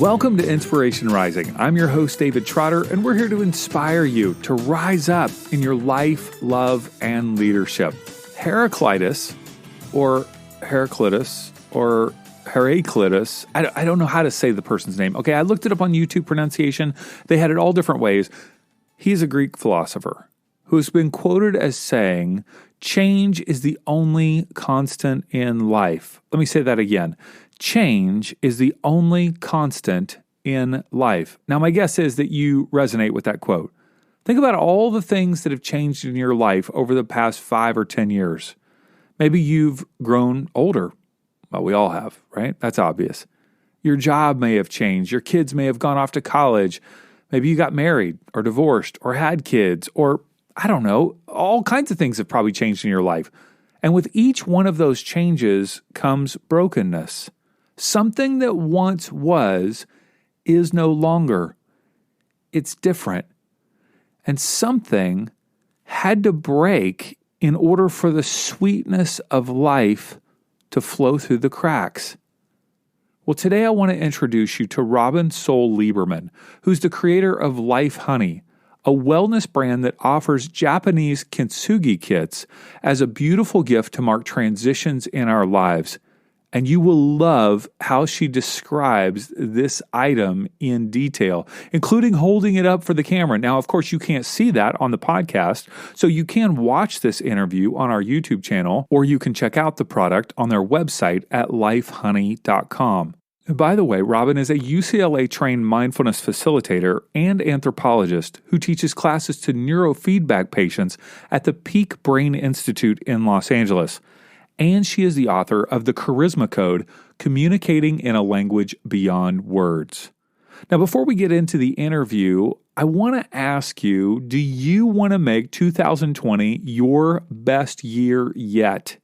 Welcome to Inspiration Rising. I'm your host, David Trotter, and we're here to inspire you to rise up in your life, love, and leadership. Heraclitus, or Heraclitus, or Heraclitus, I don't know how to say the person's name. Okay, I looked it up on YouTube pronunciation. They had it all different ways. He's a Greek philosopher who's been quoted as saying, change is the only constant in life. Let me say that again. Change is the only constant in life. Now, my guess is that you resonate with that quote. Think about all the things that have changed in your life over the past 5 or 10 years. Maybe you've grown older. Well, we all have, right? That's obvious. Your job may have changed. Your kids may have gone off to college. Maybe you got married or divorced or had kids or, I don't know, all kinds of things have probably changed in your life. And with each one of those changes comes brokenness. Something that once was is no longer. It's different. And something had to break in order for the sweetness of life to flow through the cracks. Well, today I want to introduce you to Robin SOL LIEBERMAN, who's the creator of LIFEHONEY, a wellness brand that offers Japanese kintsugi kits as a beautiful gift to mark transitions in our lives. And you will love how she describes this item in detail, including holding it up for the camera. Now, of course, you can't see that on the podcast, so you can watch this interview on our YouTube channel, or you can check out the product on their website at lifehoney.com. And by the way, Robin is a UCLA-trained mindfulness facilitator and anthropologist who teaches classes to neurofeedback patients at the Peak Brain Institute in Los Angeles. And she is the author of The Charisma Code, Communicating in a Language Beyond Words. Now, before we get into the interview, I want to ask you, do you want to make 2020 your best year yet?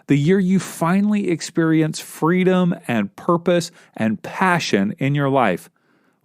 The year you finally experience freedom and purpose and passion in your life?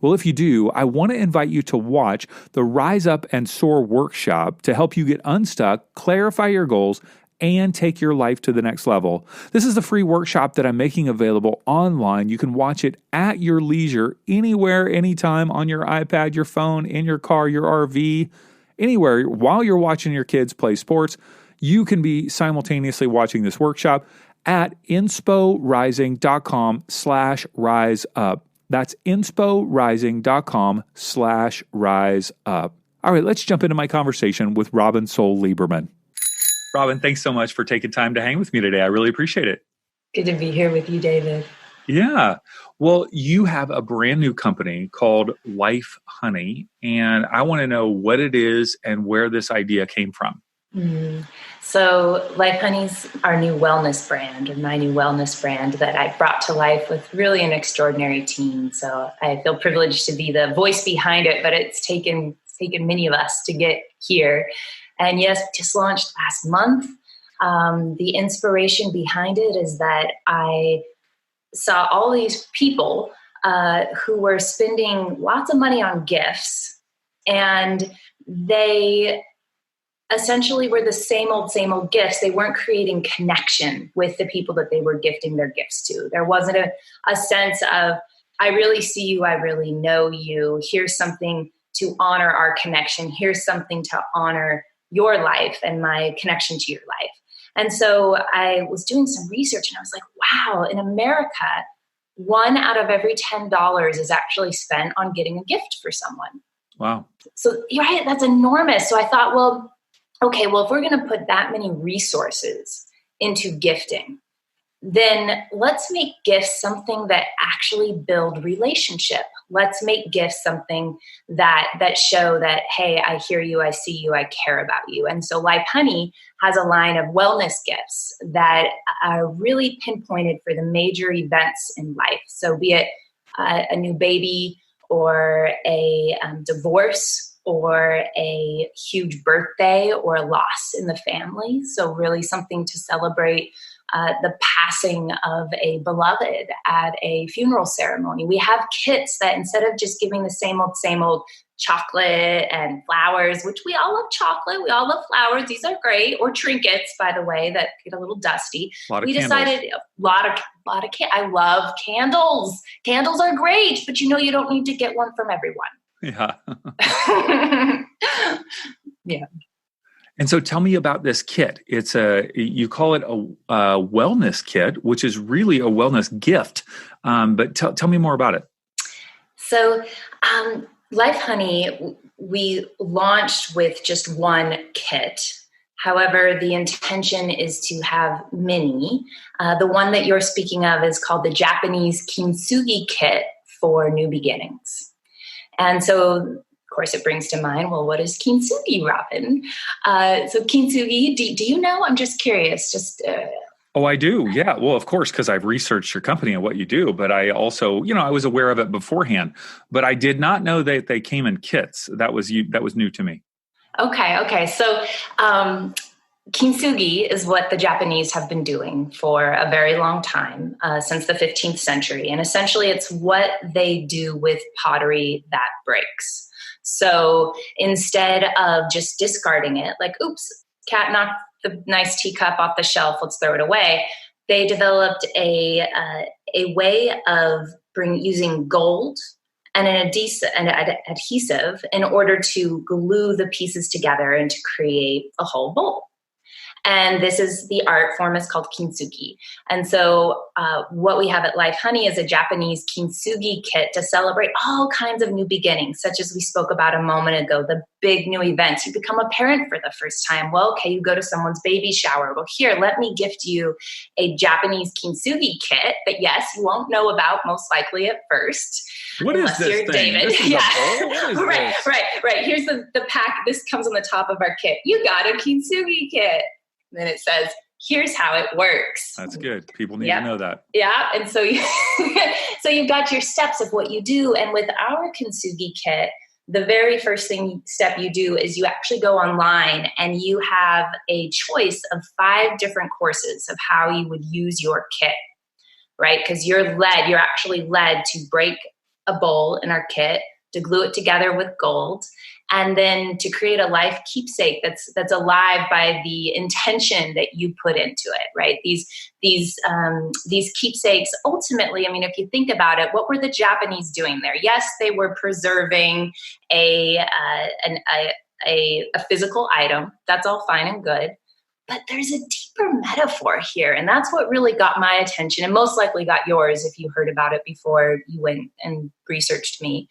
Well, if you do, I want to invite you to watch the Rise Up and Soar workshop to help you get unstuck, clarify your goals, and take your life to the next level. This is the free workshop that I'm making available online. You can watch it at your leisure, anywhere, anytime, on your iPad, your phone, in your car, your RV, anywhere. While you're watching your kids play sports, you can be simultaneously watching this workshop at insporising.com/riseup. That's insporising.com/riseup. All right, let's jump into my conversation with Robin SOL LIEBERMAN. Robin, thanks so much for taking time to hang with me today. I really appreciate it. Good to be here with you, David. Yeah. Well, you have a brand new company called LIFEHONEY, and I want to know what it is and where this idea came from. So LIFEHONEY's our new wellness brand, or my new wellness brand that I brought to life with really an extraordinary team. So I feel privileged to be the voice behind it, but it's taken many of us to get here. And yes, just launched last month. The inspiration behind it is that I saw all these people who were spending lots of money on gifts, and they essentially were the same old gifts. They weren't creating connection with the people that they were gifting their gifts to. There wasn't a sense of, I really see you, I really know you. Here's something to honor our connection. Here's something to honor your life and my connection to your life. And so I was doing some research and I was like, wow, in America, 1 out of every $10 is actually spent on getting a gift for someone. Wow. So you're right, that's enormous. So I thought, well, if we're going to put that many resources into gifting, then let's make gifts something that actually build relationship. Let's make gifts something that show that, hey, I hear you, I see you, I care about you. And so LIFEHONEY has a line of wellness gifts that are really pinpointed for the major events in life. So be it a new baby or a divorce or a huge birthday or a loss in the family. So really something to celebrate the passing of a beloved at a funeral ceremony. We have kits that instead of just giving the same old, chocolate and flowers, which we all love chocolate. We all love flowers. These are great. Or trinkets, by the way, that get a little dusty. We decided a lot of I love candles. Candles are great, but you don't need to get one from everyone. Yeah. Yeah. And so tell me about this kit. You call it a wellness kit, which is really a wellness gift. But tell me more about it. So Life Honey, we launched with just one kit. However, the intention is to have many. The one that you're speaking of is called the Japanese kintsugi kit for new beginnings. And so, of course, it brings to mind, well, what is kintsugi, Robin? So kintsugi, do you know? I'm just curious. Oh, I do. Yeah. Well, of course, because I've researched your company and what you do, but I also, I was aware of it beforehand, but I did not know that they came in kits. That was new to me. Okay. So, kintsugi is what the Japanese have been doing for a very long time, since the 15th century. And essentially it's what they do with pottery that breaks. So instead of just discarding it, like, oops, cat knocked the nice teacup off the shelf, let's throw it away. They developed a way of using gold and an adhesive in order to glue the pieces together and to create a whole bowl. And this is the art form is called kintsugi. And so what we have at Life Honey is a Japanese kintsugi kit to celebrate all kinds of new beginnings, such as we spoke about a moment ago, the big new events. You become a parent for the first time. Well, okay, you go to someone's baby shower. Well, here, let me gift you a Japanese kintsugi kit that, yes, you won't know about most likely at first. What is this thing? David. This is a bowl? What is this? Right. Here's the pack. This comes on the top of our kit. You got a kintsugi kit. And then it says, here's how it works. That's good. People need to know that. Yeah. And so you've got your steps of what you do. And with our kintsugi kit, the very first step you do is you actually go online and you have a choice of 5 different courses of how you would use your kit, right? Because you're actually led to break a bowl in our kit, to glue it together with gold, and then to create a life keepsake that's alive by the intention that you put into it, right? These keepsakes, ultimately, I mean, if you think about it, what were the Japanese doing there? Yes, they were preserving a physical item. That's all fine and good. But there's a deeper metaphor here. And that's what really got my attention, and most likely got yours if you heard about it before you went and researched me,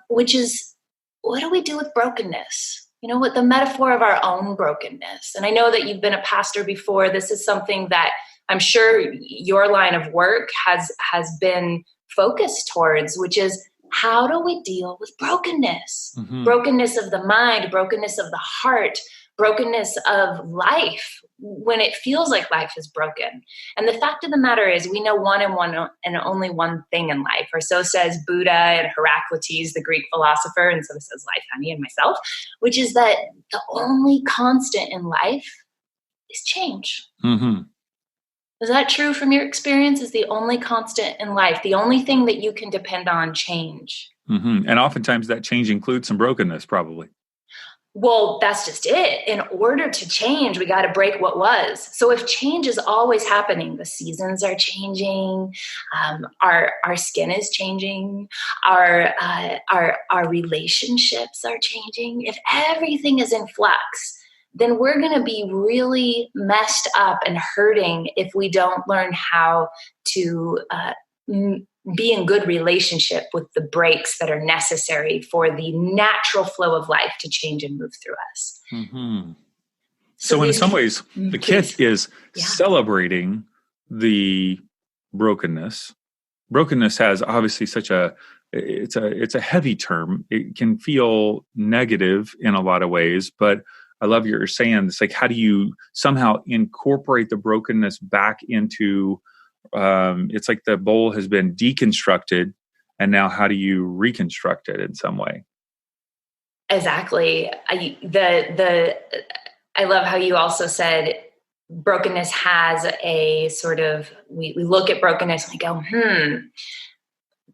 which is, what do we do with brokenness? What the metaphor of our own brokenness. And I know that you've been a pastor before. This is something that I'm sure your line of work has been focused towards, which is, how do we deal with brokenness? Mm-hmm. Brokenness of the mind, brokenness of the heart, brokenness of life, when it feels like life is broken. And the fact of the matter is, we know one and only one thing in life, or so says Buddha and Heraclitus, the Greek philosopher, and so says Life Honey and myself, which is that the only constant in life is change. Mm-hmm. Is that true from your experience? Is the only constant in life, the only thing that you can depend on, change? Mm-hmm. And oftentimes that change includes some brokenness, probably. Well, that's just it. In order to change, we got to break what was. So if change is always happening, the seasons are changing, our skin is changing, our relationships are changing. If everything is in flux, then we're going to be really messed up and hurting if we don't learn how to be in good relationship with the breaks that are necessary for the natural flow of life to change and move through us. Mm-hmm. So in some ways, the kit is celebrating the brokenness. Brokenness has obviously it's a heavy term. It can feel negative in a lot of ways, but I love what you're saying. It's like, how do you somehow incorporate the brokenness back into, it's like the bowl has been deconstructed, and now how do you reconstruct it in some way? Exactly. I love how you also said brokenness has a sort of, we look at brokenness and we go,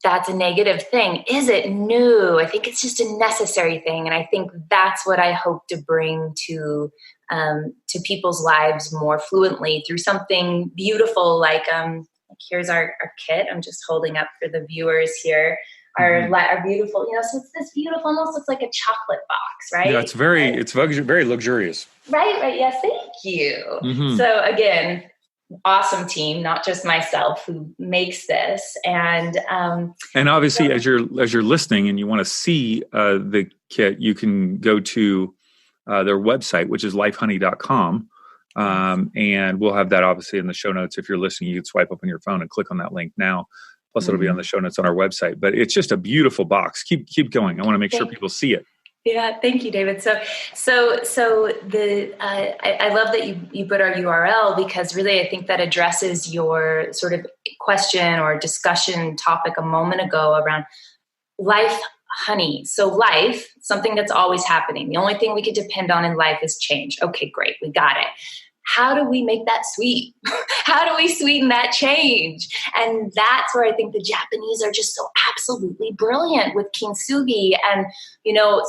that's a negative thing. Is it? No, I think it's just a necessary thing. And I think that's what I hope to bring to people's lives more fluently through something beautiful. Like here's our kit. I'm just holding up for the viewers here. Our beautiful, so it's this beautiful, almost looks like a chocolate box, right? Yeah, it's very luxurious. Right. Yes, thank you. So again, awesome team, not just myself who makes this. And obviously, as you're listening and you want to see the kit, you can go to their website, which is lifehoney.com. And we'll have that obviously in the show notes. If you're listening, you can swipe up on your phone and click on that link now. Plus, it'll be on the show notes on our website. But it's just a beautiful box. Keep going. I want to make sure people see it. Yeah, thank you, David. So I love that you put our URL, because really I think that addresses your sort of question or discussion topic a moment ago around life honey. So life, something that's always happening. The only thing we could depend on in life is change. Okay, great, we got it. How do we make that sweet? How do we sweeten that change? And that's where I think the Japanese are just so absolutely brilliant with kintsugi. And,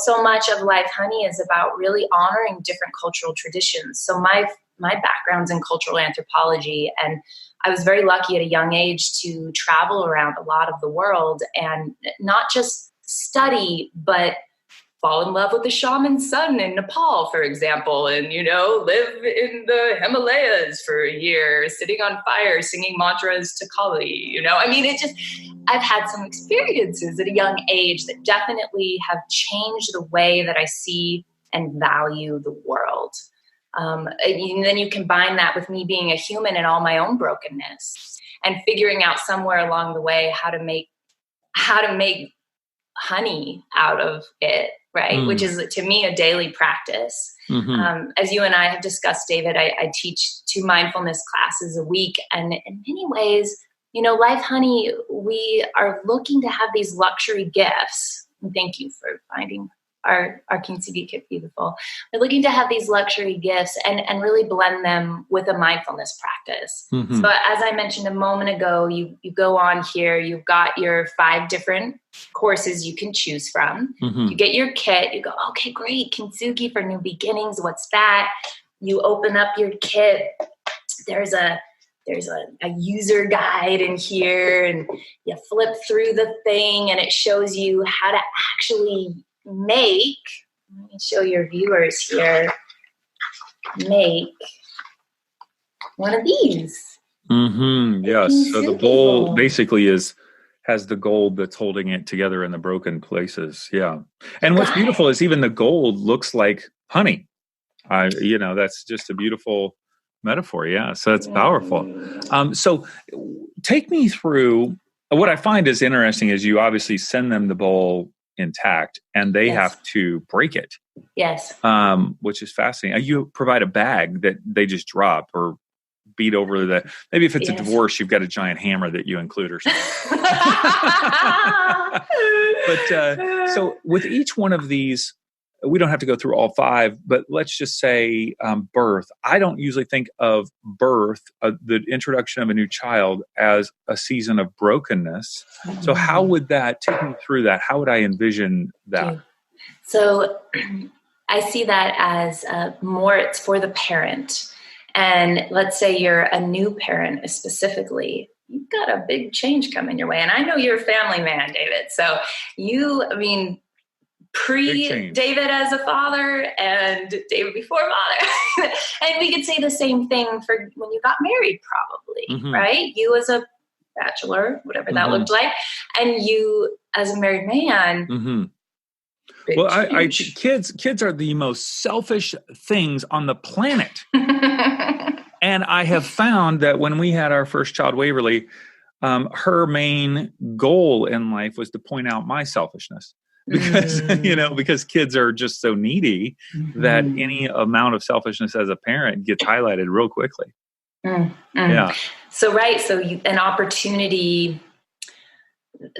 so much of Life Honey is about really honoring different cultural traditions. So my background's in cultural anthropology, and I was very lucky at a young age to travel around a lot of the world and not just study, but fall in love with the shaman's son in Nepal, for example, and, live in the Himalayas for a year, sitting on fire, singing mantras to Kali, I've had some experiences at a young age that definitely have changed the way that I see and value the world. And then you combine that with me being a human and all my own brokenness, and figuring out somewhere along the way how to make honey out of it, right? Which is, to me, a daily practice. As you and I have discussed, David, I teach 2 mindfulness classes a week. And in many ways, Life Honey, we are looking to have these luxury gifts. And thank you for finding our kintsugi kit beautiful. We're looking to have these luxury gifts and really blend them with a mindfulness practice. So as I mentioned a moment ago, you go on here, you've got your 5 different courses you can choose from. You get your kit, you go, okay, great, kintsugi for new beginnings. What's that? You open up your kit. There's a user guide in here, and you flip through the thing and it shows you how to actually make, let me show your viewers here, make one of these. Yes. So the bowl basically has the gold that's holding it together in the broken places. Yeah. And what's beautiful is even the gold looks like honey. That's just a beautiful metaphor. Yeah. So that's powerful. So take me through, what I find is interesting is you obviously send them the bowl intact and they have to break it. Yes. Which is fascinating. You provide a bag that they just drop or beat over maybe if it's a divorce, you've got a giant hammer that you include or something. But so with each one of these, we don't have to go through all 5, but let's just say birth. I don't usually think of birth, the introduction of a new child, as a season of brokenness. So how would that, take me through that? How would I envision that? So I see that as more, it's for the parent. And let's say you're a new parent specifically, you've got a big change coming your way. And I know you're a family man, David. So pre-David as a father and David before father. And we could say the same thing for when you got married, probably, right? You as a bachelor, whatever that looked like, and you as a married man. Well, kids are the most selfish things on the planet. And I have found that when we had our first child, Waverly, her main goal in life was to point out my selfishness. Because kids are just so needy that any amount of selfishness as a parent gets highlighted real quickly. Yeah. So, right. So an opportunity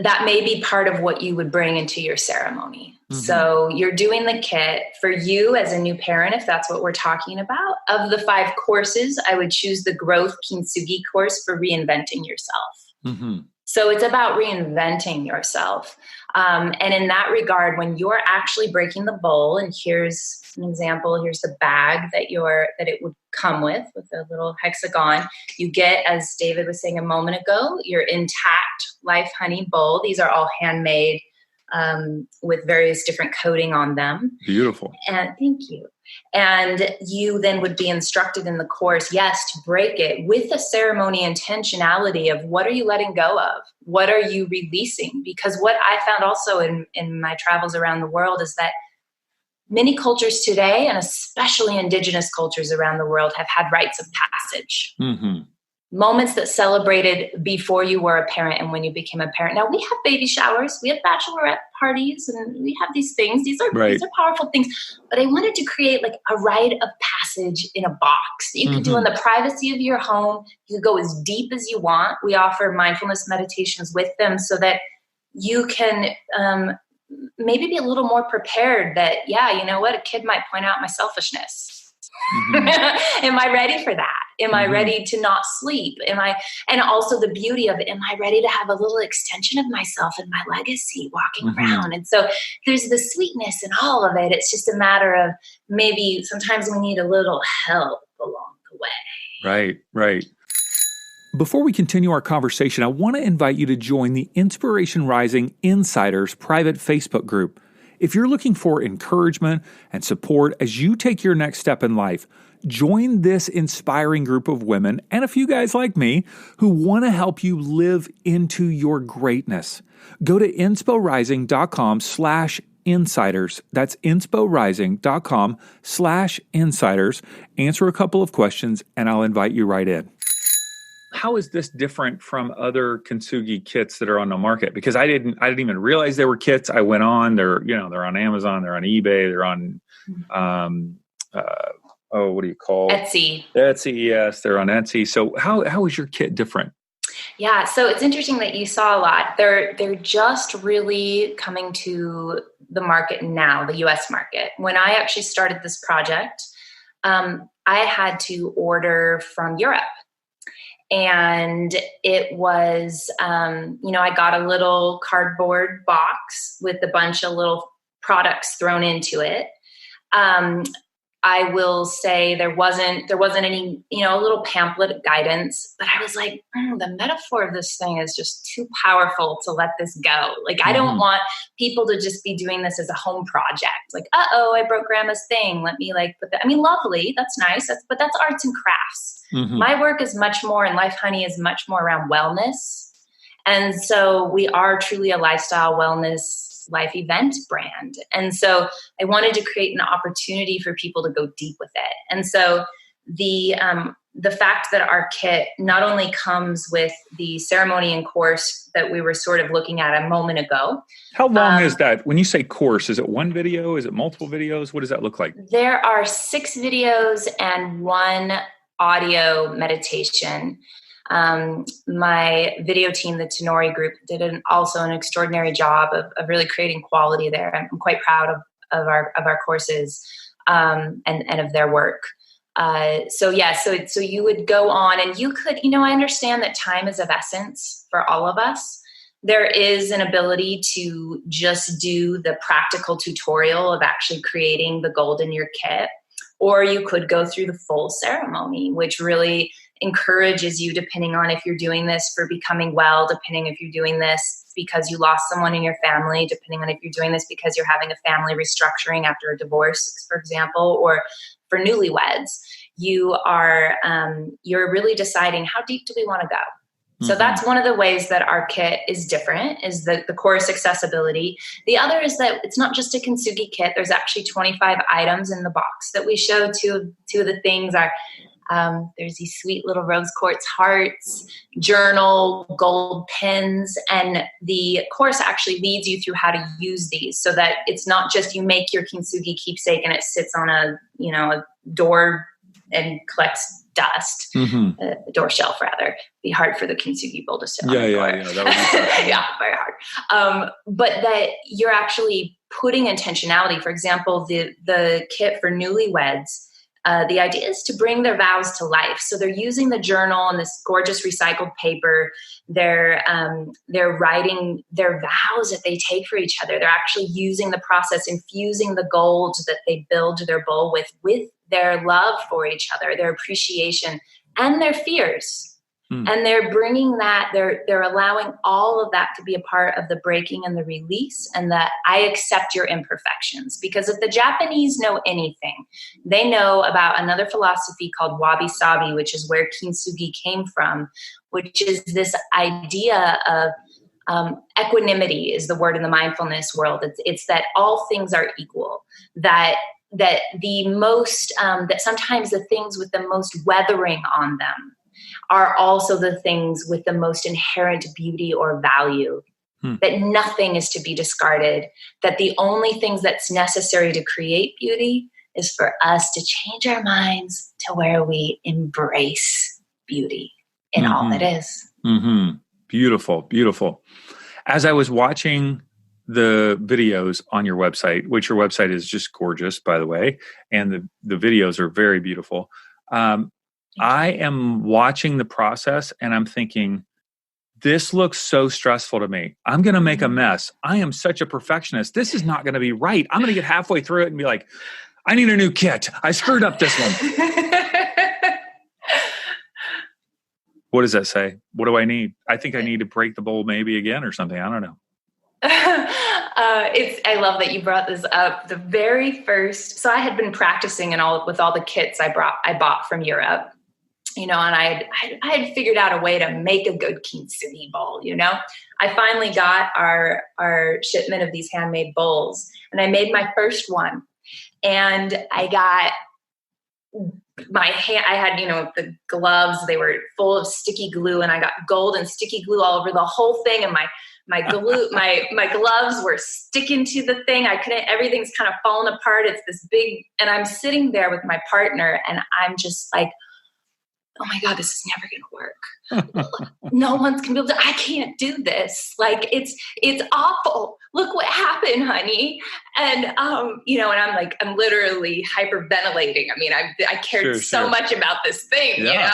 that may be part of what you would bring into your ceremony. So you're doing the kit for you as a new parent, if that's what we're talking about. Of the 5 courses, I would choose the Growth Kintsugi course for reinventing yourself. So it's about reinventing yourself. And in that regard, when you're actually breaking the bowl, and here's an example, here's the bag that it would come with a little hexagon. You get, as David was saying a moment ago, your intact LIFEHONEY bowl. These are all handmade with various different coating on them. Beautiful. And thank you. And you then would be instructed in the course, yes, to break it with a ceremony intentionality of what are you letting go of? What are you releasing? Because what I found also in my travels around the world is that many cultures today, and especially indigenous cultures around the world, have had rites of passage. Mm-hmm. Moments that celebrated before you were a parent and when you became a parent. Now, we have baby showers, we have bachelorette parties, and we have these things. These are powerful things. But I wanted to create like a rite of passage in a box that you could do in the privacy of your home. You could go as deep as you want. We offer mindfulness meditations with them so that you can maybe be a little more prepared that, yeah, you know what, a kid might point out my selfishness. Mm-hmm. Am I ready for that? Am I ready to not sleep? And also the beauty of it, am I ready to have a little extension of myself and my legacy walking around? And so there's the sweetness in all of it. It's just a matter of maybe sometimes we need a little help along the way. Right. Before we continue our conversation, I want to invite you to join the Inspiration Rising Insiders private Facebook group. If you're looking for encouragement and support as you take your next step in life, join this inspiring group of women and a few guys like me who want to help you live into your greatness. Go to insporising.com/insiders. That's insporising.com/insiders. Answer a couple of questions and I'll invite you right in. How is this different from other kintsugi kits that are on the market? Because I didn't even realize they were kits. I went on, they're on Amazon, they're on eBay, they're on, what do you call it? Etsy, yes, they're on Etsy. So how is your kit different? Yeah, so it's interesting that you saw a lot. They're just really coming to the market now, the US market. When I actually started this project, I had to order from Europe. And it was, I got a little cardboard box with a bunch of little products thrown into it. I will say there wasn't any, a little pamphlet guidance, but I was like, the metaphor of this thing is just too powerful to let this go. Like, I don't want people to just be doing this as a home project. Like, I broke grandma's thing. Let me put that. I mean, lovely. That's nice. But that's arts and crafts. Mm-hmm. My work is much more, and LIFEHONEY is much more around wellness. And so we are truly a lifestyle wellness life event brand. And so I wanted to create an opportunity for people to go deep with it. And so the fact that our kit not only comes with the ceremony and course that we were sort of looking at a moment ago. How long is that? When you say course, is it one video? Is it multiple videos? What does that look like? There are 6 videos and 1 audio meditation. My video team, the Tenori group, did also an extraordinary job of really creating quality there. I'm quite proud of our courses and of their work. So you would go on and you could, I understand that time is of essence for all of us. There is an ability to just do the practical tutorial of actually creating the gold in your kit, or you could go through the full ceremony, which really encourages you, depending on if you're doing this for becoming well, depending if you're doing this because you lost someone in your family, depending on if you're doing this because you're having a family restructuring after a divorce, for example, or for newlyweds, you're really deciding how deep do we want to go. Mm-hmm. So that's one of the ways that our kit is different, is the course accessibility. The other is that it's not just a kintsugi kit. There's actually 25 items in the box that we show. Two of the things are there's these sweet little rose quartz hearts, journal, gold pens, and the course actually leads you through how to use these so that it's not just you make your kintsugi keepsake and it sits on a door and collects dust, a door shelf rather. It'd be hard for the kintsugi bowl to sit on the door. Yeah, that would be hard. Yeah, very hard. But that you're actually putting intentionality. For example, the kit for newlyweds, the idea is to bring their vows to life. So they're using the journal and this gorgeous recycled paper. They're writing their vows that they take for each other. They're actually using the process, infusing the gold that they build their bowl with their love for each other, their appreciation, and their fears. And they're bringing that, they're allowing all of that to be a part of the breaking and the release, and that I accept your imperfections. Because if the Japanese know anything, they know about another philosophy called wabi-sabi, which is where kintsugi came from, which is this idea of equanimity is the word in the mindfulness world. It's that all things are equal, that the most, that sometimes the things with the most weathering on them are also the things with the most inherent beauty or value, that nothing is to be discarded, that the only things that's necessary to create beauty is for us to change our minds to where we embrace beauty in all it is. Beautiful, beautiful. As I was watching the videos on your website, which your website is just gorgeous, by the way, and the videos are very beautiful. I am watching the process and I'm thinking, this looks so stressful to me. I'm going to make a mess. I am such a perfectionist. This is not going to be right. I'm going to get halfway through it and be like, I need a new kit. I screwed up this one. What does that say? What do I need? I think I need to break the bowl maybe again or something. I don't know. I love that you brought this up. The very first, so I had been practicing with all the kits I bought from Europe. And I had figured out a way to make a good kintsugi bowl, I finally got our shipment of these handmade bowls, and I made my first one, and I got my hand, I had, the gloves, they were full of sticky glue, and I got gold and sticky glue all over the whole thing. And my glue, my gloves were sticking to the thing. Everything's kind of falling apart. It's this big, and I'm sitting there with my partner, and I'm just like, oh my God, this is never going to work. No one's going to be able to, I can't do this. Like, it's awful. Look what happened, honey. And, and I'm literally hyperventilating. I mean, I cared so much about this thing, and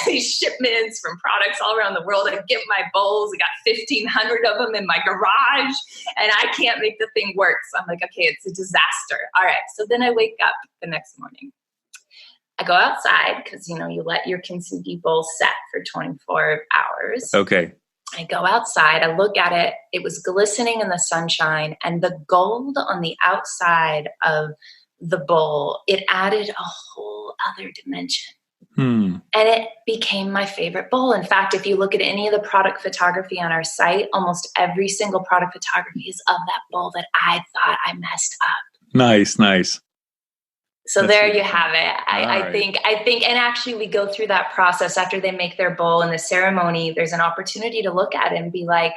these shipments from products all around the world. I get my bowls. I got 1,500 of them in my garage, and I can't make the thing work. So I'm like, okay, it's a disaster. All right. So then I wake up the next morning. I go outside because, you let your kintsugi bowl set for 24 hours. Okay. I go outside. I look at it. It was glistening in the sunshine, and the gold on the outside of the bowl, it added a whole other dimension. And it became my favorite bowl. In fact, if you look at any of the product photography on our site, almost every single product photography is of that bowl that I thought I messed up. Nice. So that's there you have it. I think, and actually we go through that process after they make their bowl in the ceremony. There's an opportunity to look at it and be like,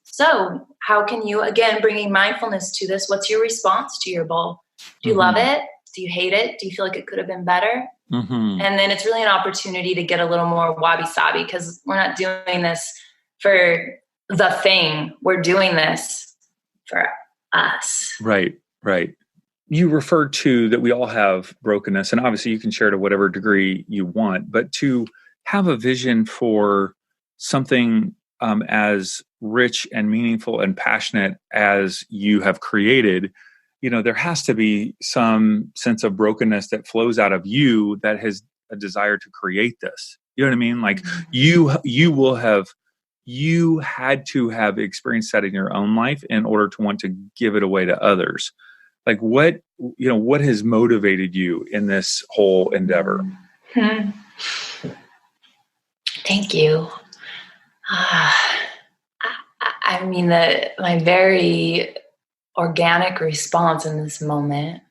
so how can you, again, bringing mindfulness to this, what's your response to your bowl? Do you love it? Do you hate it? Do you feel like it could have been better? And then it's really an opportunity to get a little more wabi-sabi, because we're not doing this for the thing. We're doing this for us. Right. You referred to that we all have brokenness, and obviously you can share to whatever degree you want, but to have a vision for something as rich and meaningful and passionate as you have created, there has to be some sense of brokenness that flows out of you that has a desire to create this. You know what I mean? Like you had to have experienced that in your own life in order to want to give it away to others. Like what has motivated you in this whole endeavor? Thank you. I mean, my very organic response in this moment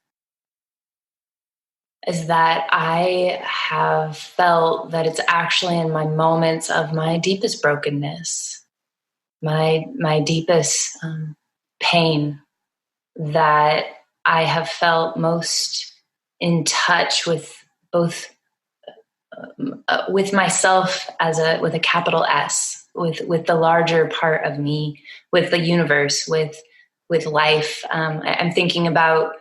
is that I have felt that it's actually in my moments of my deepest brokenness, my deepest pain, that I have felt most in touch with both with myself with a capital S, with the larger part of me, with the universe, with life. I'm thinking about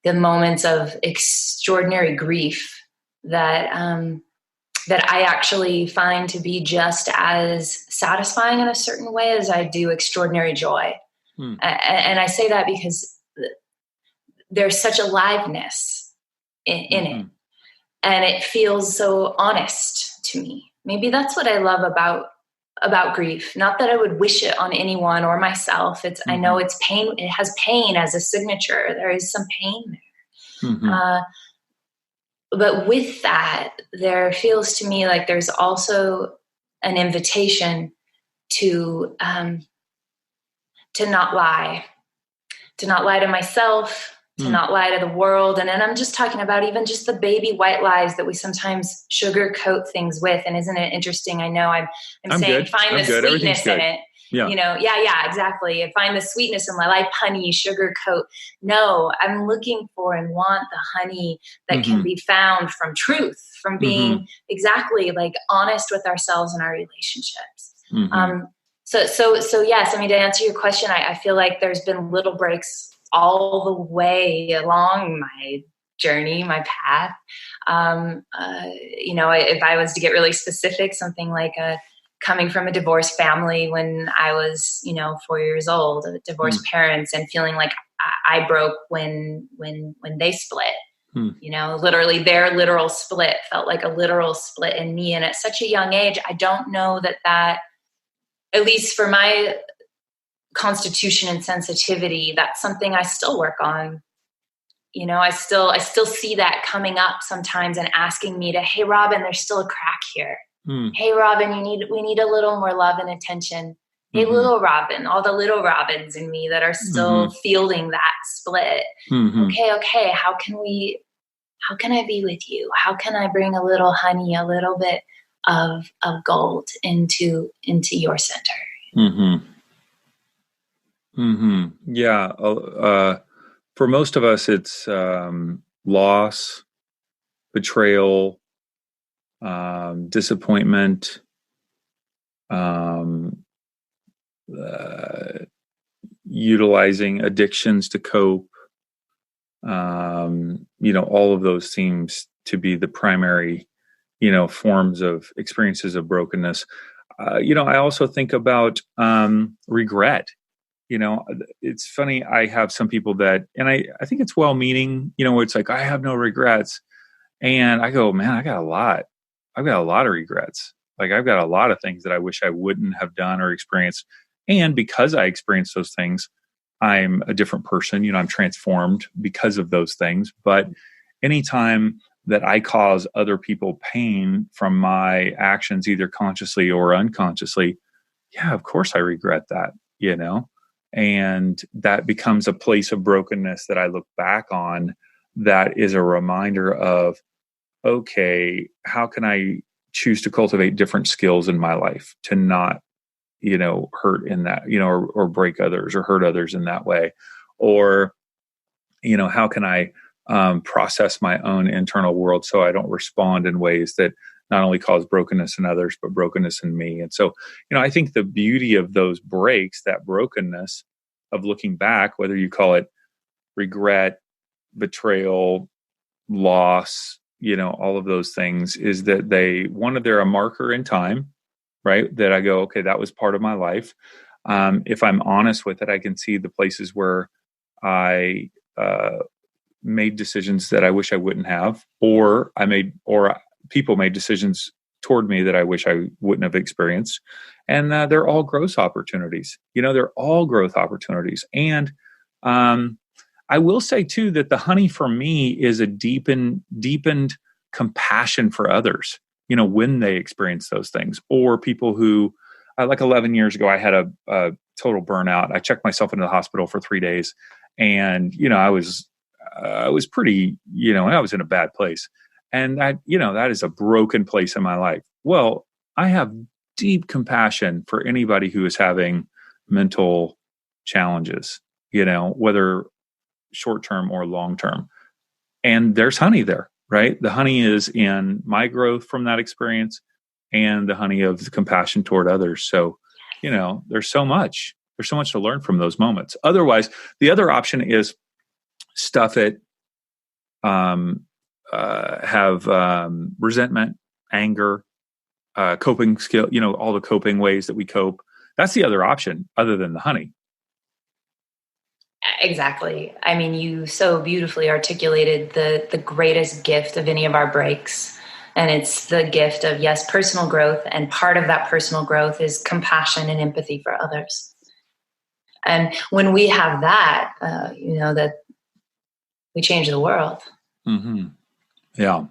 the moments of extraordinary grief that I actually find to be just as satisfying in a certain way as I do extraordinary joy. And I say that because there's such aliveness in it, and it feels so honest to me. Maybe that's what I love about grief. Not that I would wish it on anyone or myself. I know it's pain. It has pain as a signature. There is some pain there. But with that, there feels to me like there's also an invitation to not lie, to myself, to not lie to the world. And then I'm just talking about even just the baby white lies that we sometimes sugarcoat things with. And isn't it interesting? I know I'm saying, good. find the sweetness in it. Yeah. Yeah, exactly. And find the sweetness in my life, honey, sugarcoat. No, I'm looking for and want the honey that can be found from truth, from being exactly like honest with ourselves and our relationships. So yes, I mean, to answer your question, I feel like there's been little breaks all the way along my journey, my path. If I was to get really specific, something like coming from a divorced family when I was, 4 years old, divorced parents, and feeling like I broke when they split. Literally their literal split felt like a literal split in me. And at such a young age, I don't know that, at least for my constitution and sensitivity, that's something I still work on. I still see that coming up sometimes and asking me to, hey, Robin, there's still a crack here. Hey, Robin, we need a little more love and attention. Hey, little Robin, all the little Robins in me that are still feeling that split. Okay. How can I be with you? How can I bring a little honey, a little bit of gold into your center? Yeah. For most of us, it's loss, betrayal, disappointment, utilizing addictions to cope. All of those seems to be the primary, forms of experiences of brokenness. I also think about regret. It's funny. I have some people that, and I think it's well-meaning, where it's like, I have no regrets. And I go, man, I've got a lot of regrets. Like I've got a lot of things that I wish I wouldn't have done or experienced. And because I experienced those things, I'm a different person. I'm transformed because of those things. But anytime that I cause other people pain from my actions, either consciously or unconsciously, yeah, of course I regret that, and that becomes a place of brokenness that I look back on. That is a reminder of, okay, how can I choose to cultivate different skills in my life to not, hurt in that, or break others or hurt others in that way? Or, how can I process my own internal world so I don't respond in ways that not only cause brokenness in others, but brokenness in me? And so, I think the beauty of those breaks, that brokenness of looking back, whether you call it regret, betrayal, loss, all of those things, is that they're a marker in time, right? That I go, okay, that was part of my life. If I'm honest with it, I can see the places where I made decisions that I wish I wouldn't have, or people made decisions toward me that I wish I wouldn't have experienced. And they're all growth opportunities. They're all growth opportunities. And I will say too that the honey for me is a deepened compassion for others, when they experience those things. Or people who, like 11 years ago, I had a total burnout. I checked myself into the hospital for 3 days, and I was pretty, I was in a bad place, and that is a broken place in my life. Well, I have deep compassion for anybody who is having mental challenges, whether short-term or long-term. And there's honey there, right? The honey is in my growth from that experience, and the honey of the compassion toward others. So, there's so much to learn from those moments. Otherwise, the other option is stuff it, have resentment, anger, coping skill, all the coping ways that we cope. That's the other option other than the honey. Exactly. I mean, you so beautifully articulated the greatest gift of any of our breaks. And it's the gift of, yes, personal growth. And part of that personal growth is compassion and empathy for others. And when we have that, that we change the world. Mm-hmm. Yeah.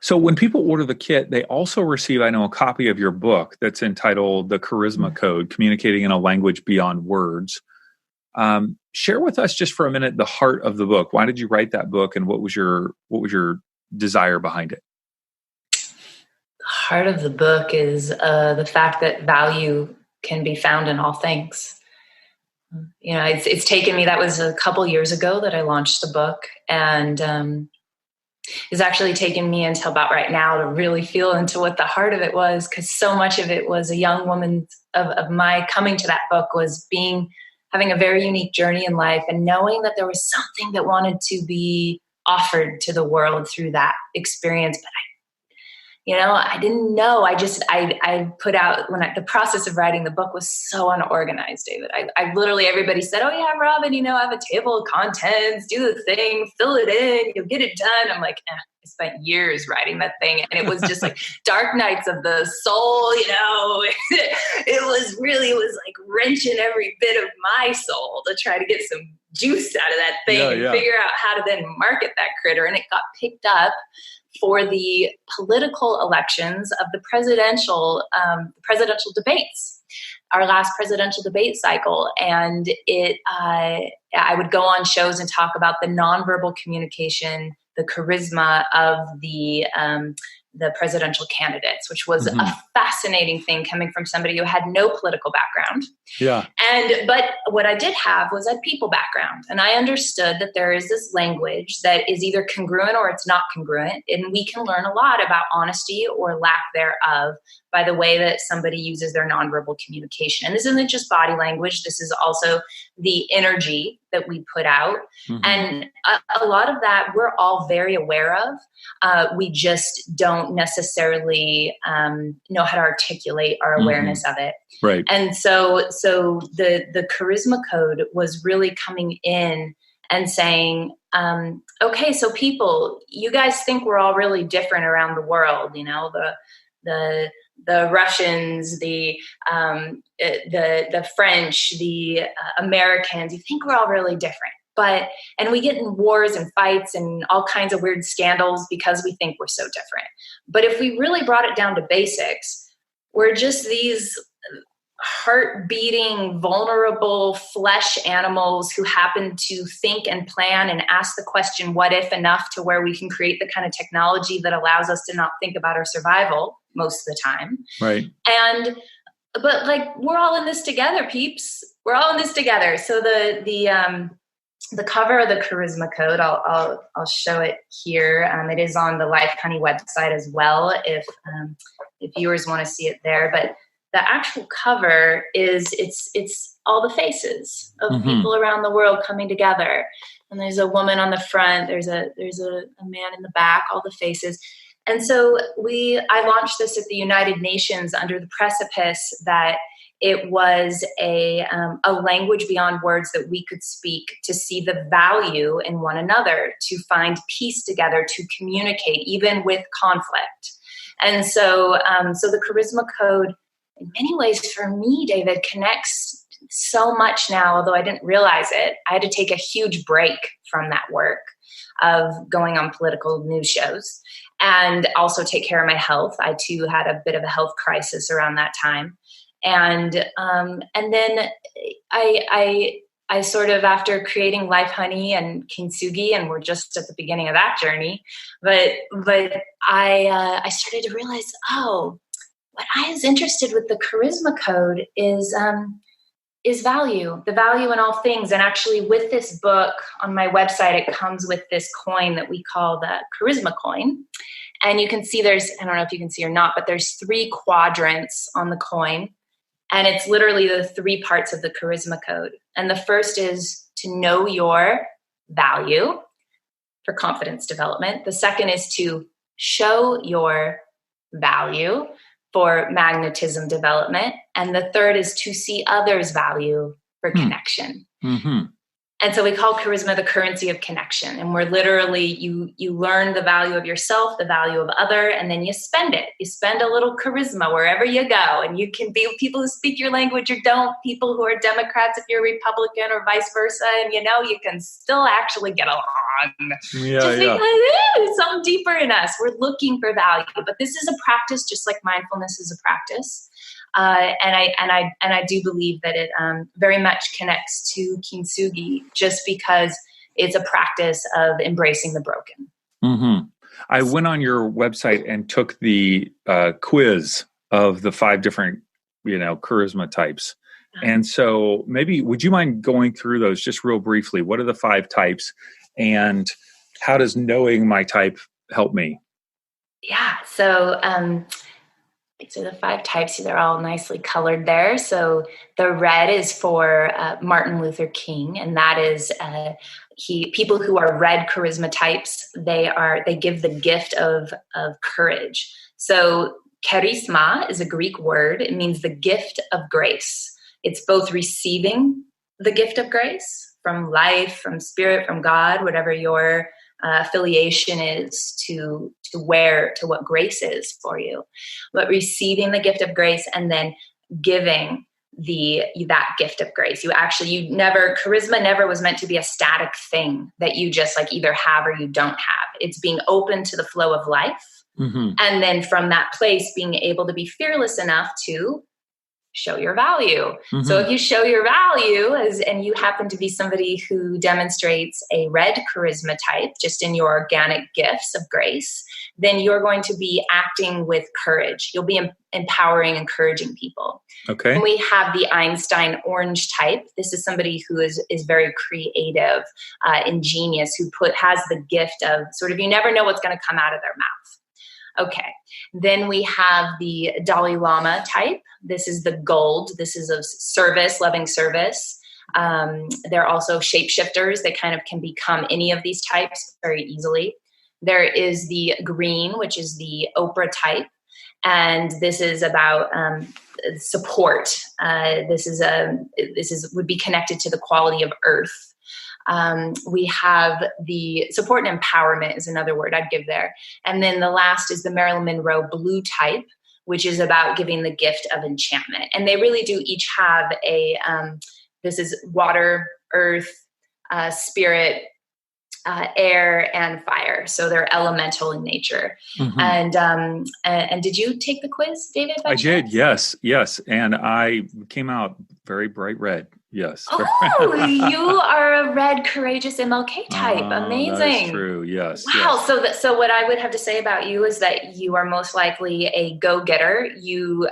So when people order the kit, they also receive, I know, a copy of your book that's entitled The Charisma Code, Communicating in a Language Beyond Words. Share with us just for a minute the heart of the book. Why did you write that book, and what was your desire behind it? The heart of the book is the fact that value can be found in all things. It's taken me, that was a couple years ago that I launched the book, and it's actually taken me until about right now to really feel into what the heart of it was, because so much of it was a young woman of my coming to that book was having a very unique journey in life and knowing that there was something that wanted to be offered to the world through that experience. But I didn't know. I put out, the process of writing the book was so unorganized, David. I literally, everybody said, oh yeah, Robin, I have a table of contents, do the thing, fill it in, you'll get it done. I'm like, I spent years writing that thing. And it was just like dark nights of the soul, it was like wrenching every bit of my soul to try to get some juice out of that thing and figure out how to then market that critter. And it got picked up for the political elections of the presidential debates, our last presidential debate cycle. And I would go on shows and talk about the nonverbal communication, the charisma of the presidential candidates, which was a fascinating thing coming from somebody who had no political background. Yeah. But what I did have was a people background. And I understood that there is this language that is either congruent or it's not congruent. And we can learn a lot about honesty or lack thereof by the way that somebody uses their nonverbal communication. And this isn't just body language. This is also the energy that we put out. Mm-hmm. And a lot of that we're all very aware of. We just don't necessarily know how to articulate our awareness of it. Right. And so the charisma code was really coming in and saying, okay, so people, you guys think we're all really different around the world, the Russians, the French, the Americans, you think we're all really different. And we get in wars and fights and all kinds of weird scandals because we think we're so different. But if we really brought it down to basics, we're just these heart-beating, vulnerable flesh animals who happen to think and plan and ask the question, what if, enough to where we can create the kind of technology that allows us to not think about our survival most of the time. Right. But we're all in this together, peeps. We're all in this together. So the cover of the Charisma Code, I'll show it here. It is on the LifeHoney website as well, if viewers want to see it there. But the actual cover is it's all the faces of people around the world coming together. And there's a woman on the front. There's a man in the back. All the faces. And so I launched this at the United Nations under the precipice that it was a language beyond words that we could speak to see the value in one another, to find peace together, to communicate even with conflict. And so the Charisma Code, in many ways for me, David, connects so much now, although I didn't realize it. I had to take a huge break from that work of going on political news shows and also take care of my health. I too had a bit of a health crisis around that time. And then I sort of, after creating LifeHoney and kintsugi, and we're just at the beginning of that journey, but I started to realize, what I was interested with the Charisma Code is value, the value in all things. And actually with this book on my website, it comes with this coin that we call the Charisma coin. And you can see I don't know if you can see or not, but there's 3 quadrants on the coin. And it's literally the 3 parts of the Charisma Code. And the first is to know your value. for confidence development. The second is to show your value for magnetism development. And the third is to see others' value for connection. Mm-hmm. And so we call charisma the currency of connection. And we're literally, you learn the value of yourself, the value of other, and then you spend it. You spend a little charisma wherever you go. And you can be people who speak your language or don't, people who are Democrats if you're Republican or vice versa. And you can still actually get along. Because there's something deeper in us. We're looking for value. But this is a practice just like mindfulness is a practice. And I do believe that it very much connects to kintsugi just because it's a practice of embracing the broken. Mm-hmm. I went on your website and took the quiz of the 5 different, charisma types. And so maybe would you mind going through those just real briefly? What are the 5 types and how does knowing my type help me? Yeah. So, these are the 5 types. They're all nicely colored there. So the red is for Martin Luther King, and that is people who are red charisma types. They give the gift of courage. So charisma is a Greek word. It means the gift of grace. It's both receiving the gift of grace from life, from spirit, from God, whatever your affiliation is to what grace is for you, but receiving the gift of grace and then giving that gift of grace. Charisma never was meant to be a static thing that you just like either have or you don't have. It's being open to the flow of life. Mm-hmm. And then from that place, being able to be fearless enough to show your value. Mm-hmm. So if you show your value and you happen to be somebody who demonstrates a red charisma type, just in your organic gifts of grace, then you're going to be acting with courage. You'll be empowering, encouraging people. Okay. And we have the Einstein orange type. This is somebody who is very creative, ingenious, who has the gift of sort of, you never know what's going to come out of their mouth. Okay. Then we have the Dalai Lama type. This is the gold. This is of service, loving service. They're also shapeshifters. They kind of can become any of these types very easily. There is the green, which is the Oprah type. And this is about support. This would be connected to the quality of earth. We have the support and empowerment is another word I'd give there. And then the last is the Marilyn Monroe blue type, which is about giving the gift of enchantment. And they really do each have this is water, earth, spirit, air, and fire. So they're elemental in nature. Mm-hmm. And did you take the quiz, David? I did. Yes. And I came out very bright red. Yes. Oh, you are a red, courageous MLK type. Amazing. That's true. Yes. Wow. Yes. So what I would have to say about you is that you are most likely a go-getter. You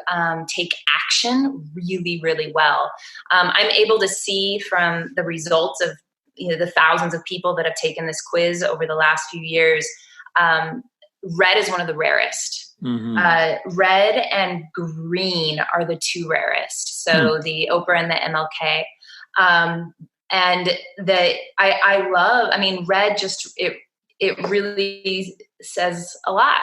take action really, really well. I'm able to see from the results of the thousands of people that have taken this quiz over the last few years. Red is one of the rarest. Mm-hmm. Red and green are the 2 rarest. So the Oprah and the MLK. And I love, red just, it really says a lot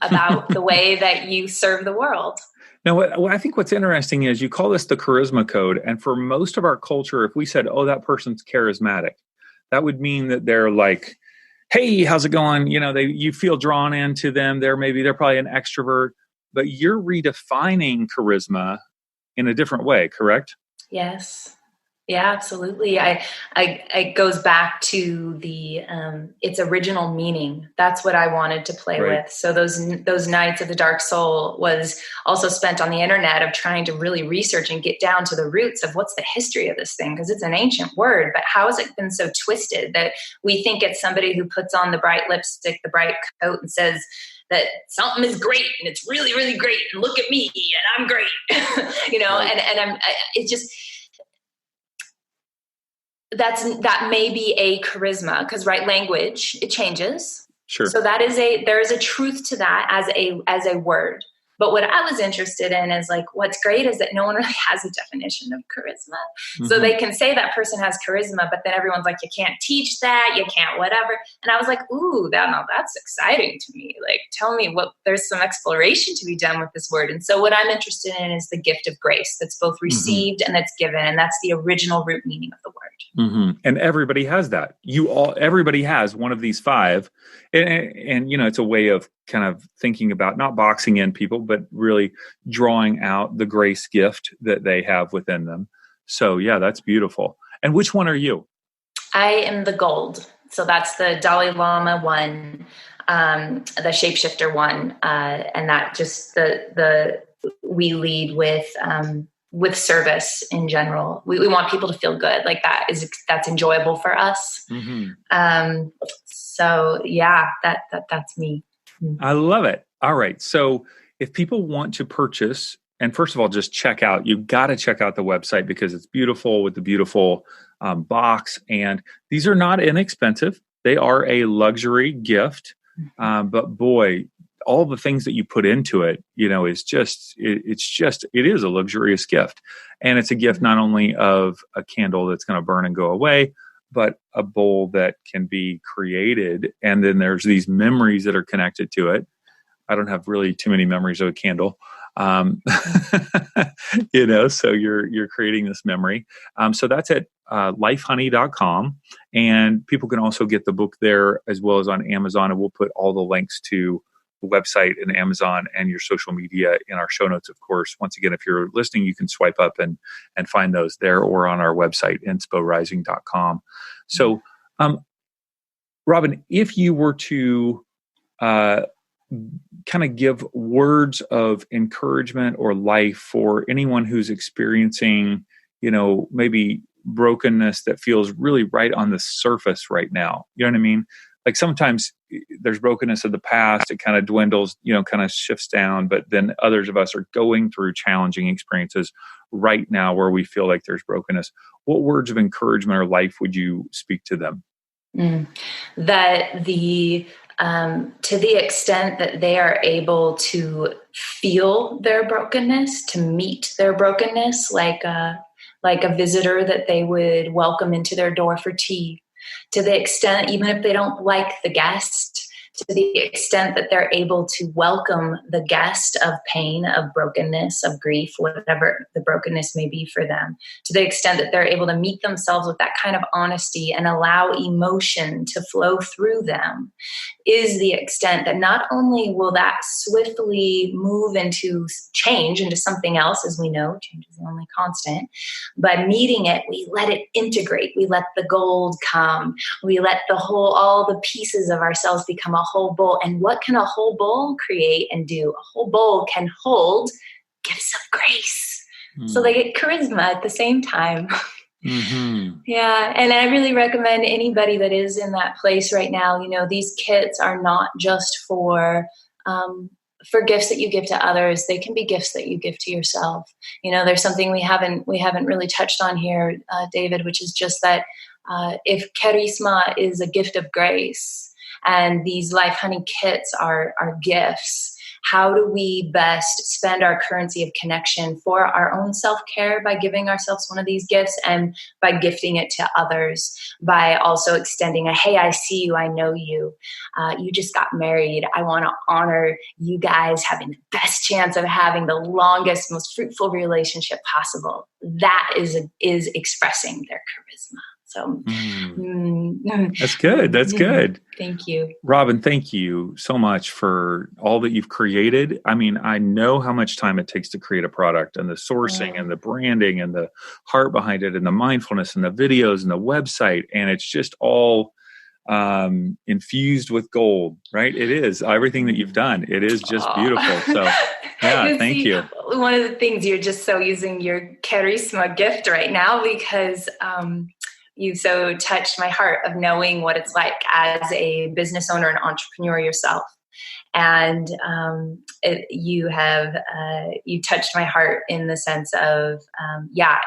about the way that you serve the world. Now, I think what's interesting is you call this the charisma code. And for most of our culture, if we said, oh, that person's charismatic, that would mean that they're like, hey, how's it going? You feel drawn into them. They're probably an extrovert, but you're redefining charisma in a different way, correct? Yes. Yeah, absolutely. It goes back to the its original meaning. That's what I wanted to play with. So those nights of the dark soul was also spent on the internet of trying to really research and get down to the roots of what's the history of this thing, because it's an ancient word, but how has it been so twisted that we think it's somebody who puts on the bright lipstick, the bright coat, and says that something is great and it's really, really great, and look at me and I'm great, it's just. That may be a charisma because language, it changes. Sure. So there is a truth to that as a word, But what I was interested in is like, what's great is that no one really has a definition of charisma. Mm-hmm. So they can say that person has charisma, but then everyone's like, you can't teach that, you can't whatever. And I was like, ooh, that's exciting to me. Like, tell me there's some exploration to be done with this word. And so what I'm interested in is the gift of grace that's both received and that's given. And that's the original root meaning of the word. Mm-hmm. And everybody has that. Everybody has one of these 5. And, you know, it's a way of kind of thinking about not boxing in people, but really drawing out the grace gift that they have within them. So, yeah, that's beautiful. And which one are you? I am the gold. So that's the Dalai Lama one, the shapeshifter one. And that just we lead with service in general. We want people to feel good. Like that's enjoyable for us. Mm-hmm. So yeah, that's me. I love it. All right. So if people want to purchase, and first of all, just you've got to check out the website because it's beautiful with the beautiful box. And these are not inexpensive. They are a luxury gift. But boy, all the things that you put into it, you know, it is a luxurious gift. And it's a gift not only of a candle that's going to burn and go away, but a bowl that can be created. And then there's these memories that are connected to it. I don't have really too many memories of a candle. You know, so you're creating this memory. So that's at lifehoney.com. And people can also get the book there as well as on Amazon. And we'll put all the links to the website and Amazon and your social media in our show notes, of course. Once again, if you're listening, you can swipe up and find those there or on our website, insporising.com. So, Robin, if you were to kind of give words of encouragement or life for anyone who's experiencing, you know, maybe brokenness that feels really right on the surface right now, you know what I mean? Like sometimes there's brokenness of the past, it kind of dwindles, you know, kind of shifts down, but then others of us are going through challenging experiences right now where we feel like there's brokenness. What words of encouragement or life would you speak to them? That to the extent that they are able to feel their brokenness, to meet their brokenness, like a visitor that they would welcome into their door for tea, to the extent, even if they don't like the guest, to the extent that they're able to welcome the guest of pain, of brokenness, of grief, whatever the brokenness may be for them, to the extent that they're able to meet themselves with that kind of honesty and allow emotion to flow through them, is the extent that not only will that swiftly move into change, into something else, as we know, change is the only constant, but meeting it, we let it integrate, we let the gold come, we let all the pieces of ourselves become a whole bowl. And what can a whole bowl create and do? A whole bowl can hold gifts of grace. So they get charisma at the same time. Mm-hmm. Yeah. And I really recommend anybody that is in that place right now, you know, these kits are not just for gifts that you give to others. They can be gifts that you give to yourself. You know, there's something we haven't really touched on here, David, which is just that if charisma is a gift of grace and these Life Honey kits are gifts, how do we best spend our currency of connection for our own self-care by giving ourselves one of these gifts and by gifting it to others, by also extending hey, I see you, I know you, you just got married. I want to honor you guys having the best chance of having the longest, most fruitful relationship possible. That is expressing their charisma. So that's good. That's good. Thank you. Robin, thank you so much for all that you've created. I mean, I know how much time it takes to create a product, and the sourcing and the branding and the heart behind it and the mindfulness and the videos and the website. And it's just all infused with gold, right? It is everything that you've done. It is just beautiful. So yeah, thank you. One of the things, you're just so using your charisma gift right now because, you so touched my heart of knowing what it's like as a business owner and entrepreneur yourself. And you touched my heart in the sense of,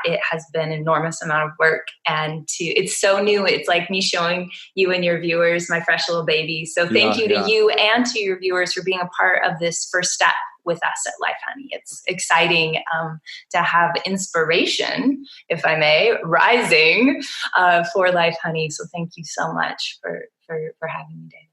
it has been an enormous amount of work, and it's so new. It's like me showing you and your viewers my fresh little baby. So thank you to you and to your viewers for being a part of this first step with us at LifeHoney. It's exciting to have inspiration, if I may, rising for LifeHoney. So thank you so much for having me, David.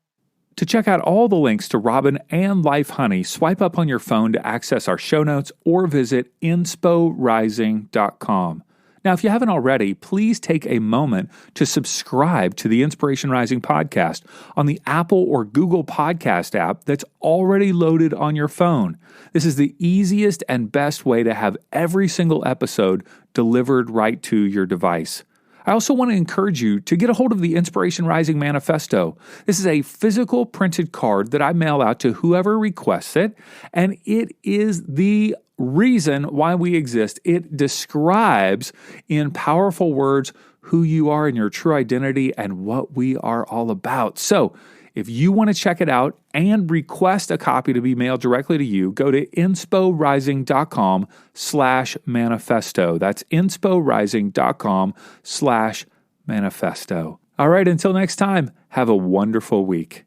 To check out all the links to Robin and LifeHoney, swipe up on your phone to access our show notes or visit insporising.com. Now, if you haven't already, please take a moment to subscribe to the Inspiration Rising podcast on the Apple or Google Podcast app that's already loaded on your phone. This is the easiest and best way to have every single episode delivered right to your device. I also want to encourage you to get a hold of the Inspiration Rising Manifesto. This is a physical printed card that I mail out to whoever requests it, and it is the reason why we exist. It describes in powerful words who you are and your true identity and what we are all about. So, if you want to check it out and request a copy to be mailed directly to you, go to insporising.com/manifesto. That's insporising.com/manifesto. All right, until next time, have a wonderful week.